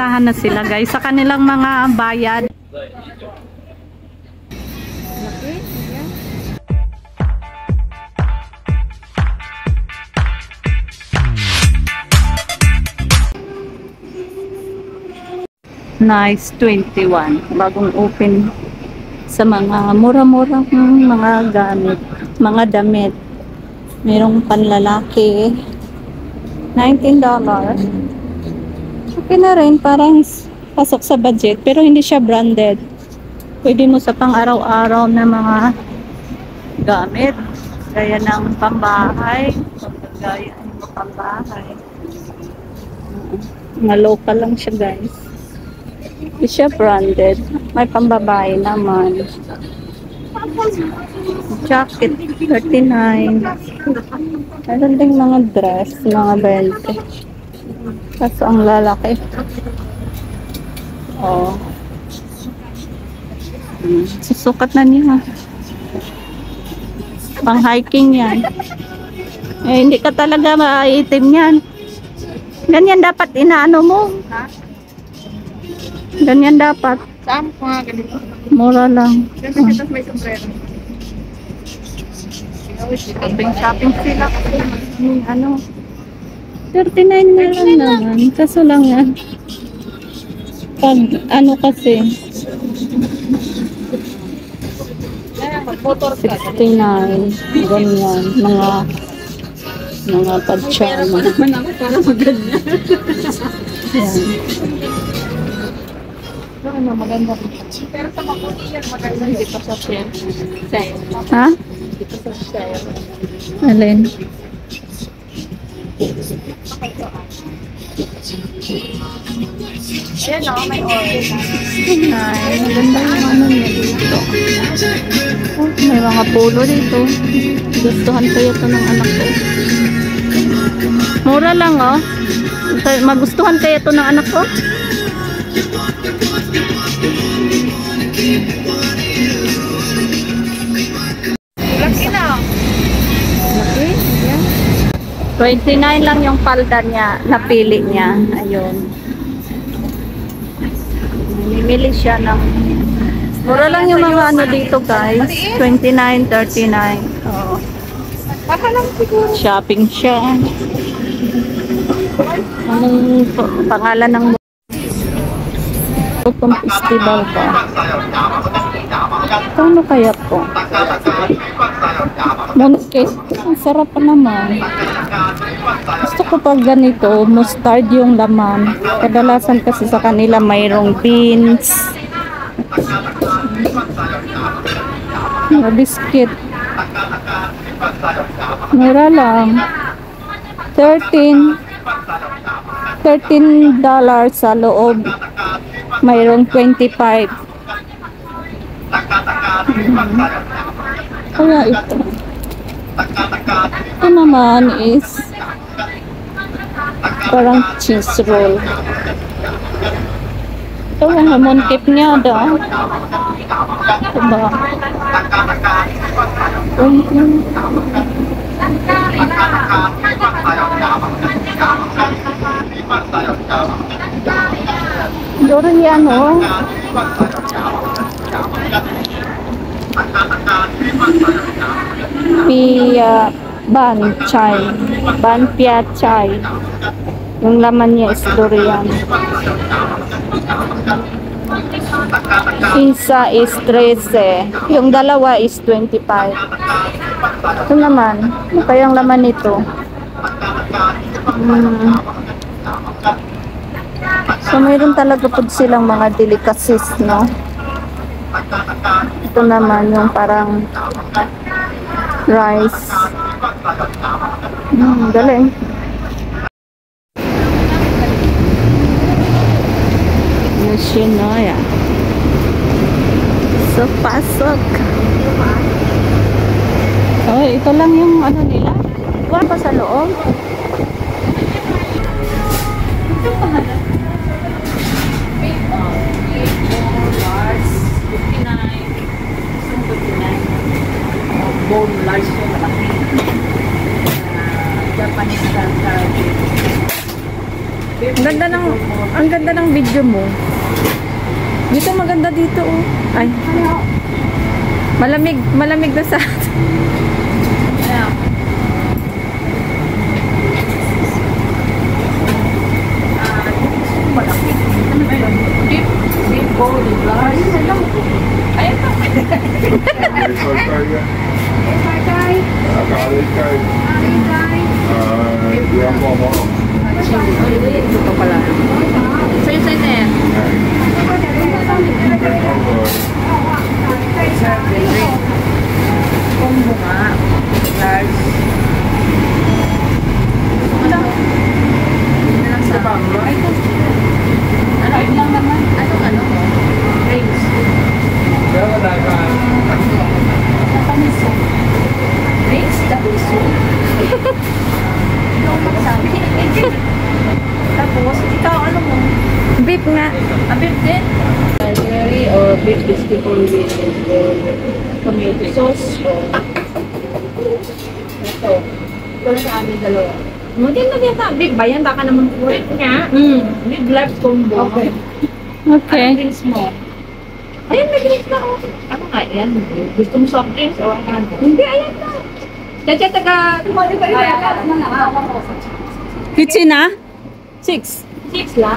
nag-uumpisahan na sila guys sa kanilang mga bayad. Nice 21. Bagong open sa mga mura-murang mga gamit, mga damit. Merong panlalaki. $19. Okay na rin, parang pasok sa budget, pero hindi siya branded. Pwede mo sa pang-araw-araw na mga gamit. Gaya ng pambahay. Gaya ng pambahay. Mga local lang siya guys. Hindi siya branded. May pambabae naman. Jacket, 39. Meron ding mga dress, mga 20. Kaso ang lalaki. Oh. Susukat na niya. Pang hiking yan. Eh, hindi ka talaga maitim yan. Ganyan dapat inaano mo. Ganyan dapat. Saan po nga ganito? Mura lang. Kasi may sombrero. Shopping sila. Ano? 39 na lang naman. Kaso lang yan. Pag ano kasi. 69. Ganyan. Mga padyama. Naman ako para maganda. Yan. Ano, maganda. Pero sa makuti yan, maganda. Hindi pa sa share. Ha? Hindi pa sa share. Alin? Ayan o, may oil. Ay, maganda yung ano niya dito. Oh, may mga polo dito. Gustuhan ko ito ng anak ko. Mura lang oh. Magustuhan kaya ito ng anak ko? Laki na. Laki? Yeah. 29 lang yung palda niya. Napili niya. Ayun. Namimili siya ng... Mura lang yung mga ano dito guys. 29, 39. Oh. Baka lang siguro. Shopping siya. Anong pangalan ng itong festival ba? Paano kaya po? Mooncake. Ang sarap pa naman. Gusto ko pag ganito, mustard yung laman. Kadalasan kasi sa kanila mayroong beans. Mga biscuit. Mura lang. $13 sa loob. Mayroong 25. Kaya ito. Ito naman is parang cheese roll. Ito ang hamon cake niya daw. Ito ba? Durian oh. Ban chai. Ban pia chai. Yung laman niya is durian. Isa is 13. Yung dalawa is 25. Ito naman. Ano kayang laman nito? So, mayroon talaga po silang mga delicacies, no? Ito naman yung parang rice. Galing. Yoshinoya. So, pasok. Oh, ito lang yung ano nila. Wala pa sa loob. Ito pangalan. Bone large yung malaki. Japanese style. Ang ganda ng video mo. Dito maganda dito oh. Ay. Malamig na sa Beef bowl, ayun pa. Ito pala. Sa'yo na yan. Combo nga. Large. Ano lang naman? Ano? Rings. Rings? Dabiso. Tapos, ikaw ano mo? beef nga. Beef din? Curry or beef vegetable with tomato sauce. Ito. Ito sa amin dalawa. Hindi na dito. Beef ba yan? Baka naman beef nga. Beef live combo. Okay. Okay. Anong drinks mo? Ayun, may drinks na ako. Ano nga yan? Gusto mo soft drinks o ano? Hindi, ayan na. Diyan taga... Kitchen na? 6. 6 lang.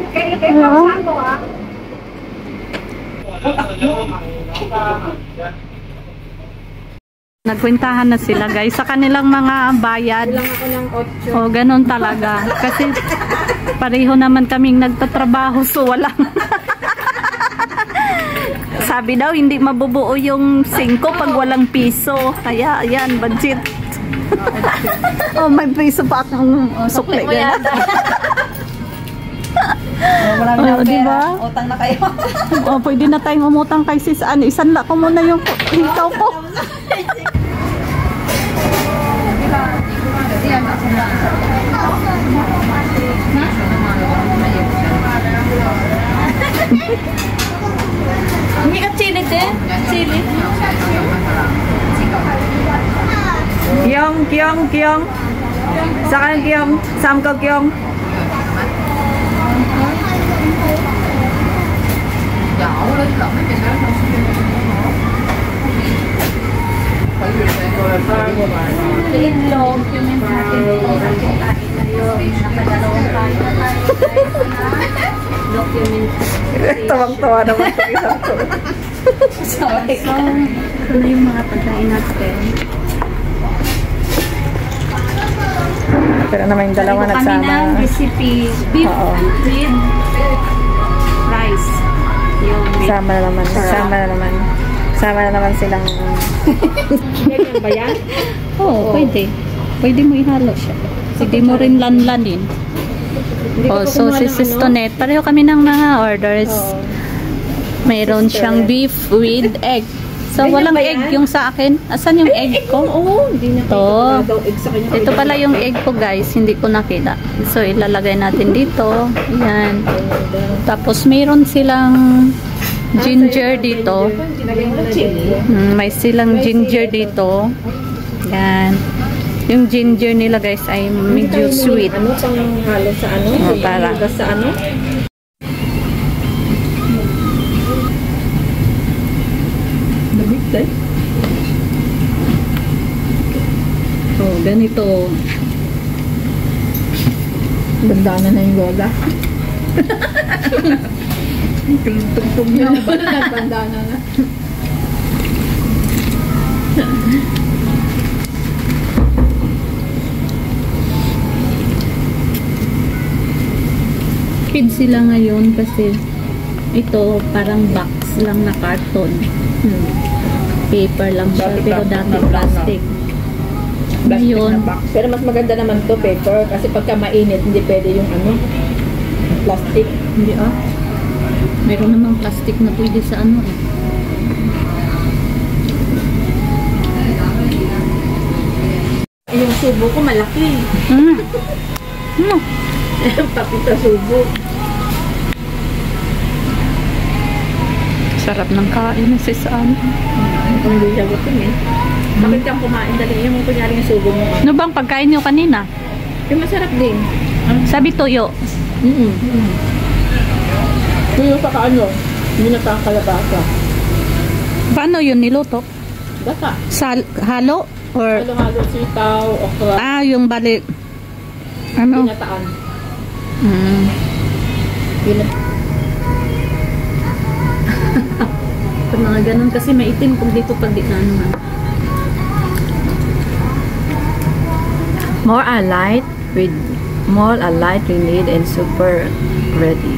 Kaya saan mo ah? Nagkwentahan na sila guys sa kanilang mga bayad. Bilang ako ng 8. O, ganun talaga. Kasi pareho naman kaming nagtatrabaho so walang... Sabi daw, hindi mabubuo yung 5 pag walang piso. Kaya, ayan, budget. Oh, may piso pa akong sukli. Maraming diba? Utang na kayo. Oh, pwede na tayong umutang kay sis. Isanla ko muna yung hikaw ko. Hindi ka chili din? Chili? Kyong. Saan kyong? Sam ko kyong. Itlog, yung may natin nakadalawang kain na document. Tawang-tawa naman sa isang to. Sorry. So, ano yung mga pagkain natin? Pero naman yung dalawa nagsama. Kami ng recipe, beef with rice. Yung Sama na naman silang... ganyan ba yan? Oo, pwede. Pwede mo ihalo siya. Pwede mo rin lanlanin. Oh, so si Sis Tonet, pareho kami ng mga orders. Mayroon siyang beef with egg. So, walang egg yung sa akin. Asan yung egg ko? Oo, hindi na Ito. daw egg sa kanya. Ito pala yung egg ko guys, hindi ko nakita. So, ilalagay natin dito. Ayan. Tapos, mayroon silang ginger dito. May silang ginger dito. Ayan. Yung ginger nila guys ay medyo sweet. Ano pang halo sa ano? Oh, para. Sa ano? Nabigtay? Oh, ganito. Bandana na yung lola. Tugtog niya. Bandana na. Kid sila ngayon kasi ito parang box lang na carton. Paper lang siya, pero dati plastic. Ngayon, Pero mas maganda naman to paper kasi pagka mainit hindi pwede yung ano plastic. hindi meron namang plastic na pwede sa ano eh. Yung subo ko malaki. No. Papita subo. Sarap ng kain si Saan. Kung hindi siya gutom eh. Bakit kang kumain dali yung kunyari yung subo mo? Ano bang pagkain niyo kanina? Yung masarap din. Sabi toyo. Tuyo sa kaano, hindi nakakalabasa. Paano yun niluto? Gata. Halo? Or, Halo-halo, sitaw, okra, yung balik. Ano? pinataan. Pag mga ganun kasi maitim kung dito pag di na ano. More a light we need and super ready.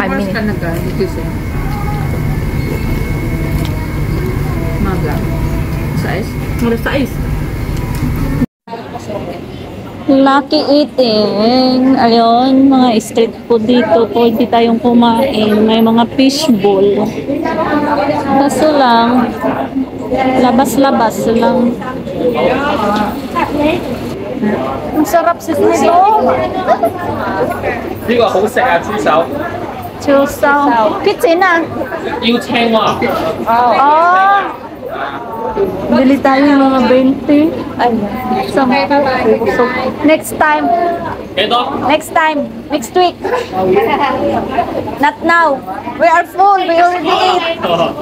Oras ka nag-gising? Maga. Sais? Oras sais. Lucky eating. Ayun, mga street food dito. Pwede tayong kumain. May mga fishbowl. Kaso lang, labas-labas lang. Ang sarap sis nito. 呢個好食啊，豬手， Chusaw. Kitchen na. 要青喎。 Oh. Bili tayo ng mga 20. So, next time. 幾多？ Next time. Next week. Not now. We are full. We already eat. 啊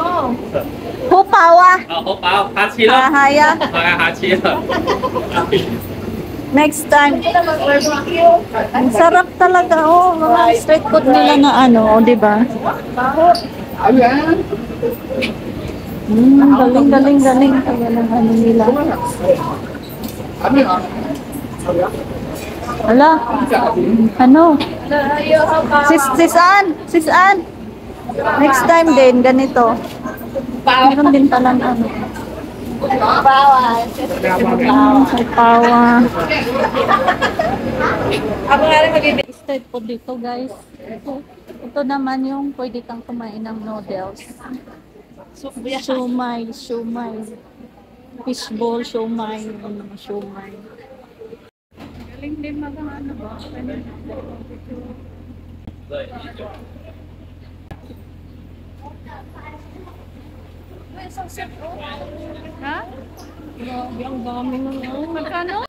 ，Hupawa. 好飽，下次啦。 Haya. 係啊，下次啦。 Next time. Ang sarap talaga. Oh, mga street food nila na ano, di ba? Galing. Ayan ang ano nila. Ala. Ano? Sis Ann. Next time din, ganito. Meron din palang ano. Pawa. Street food dito, guys. Ito naman yung pwede kang kumain ng noodles. Siomai. Fishball, siomai. Mga siomai. Galing din ano ba? Ha? Grabe, ang dami ng magkano?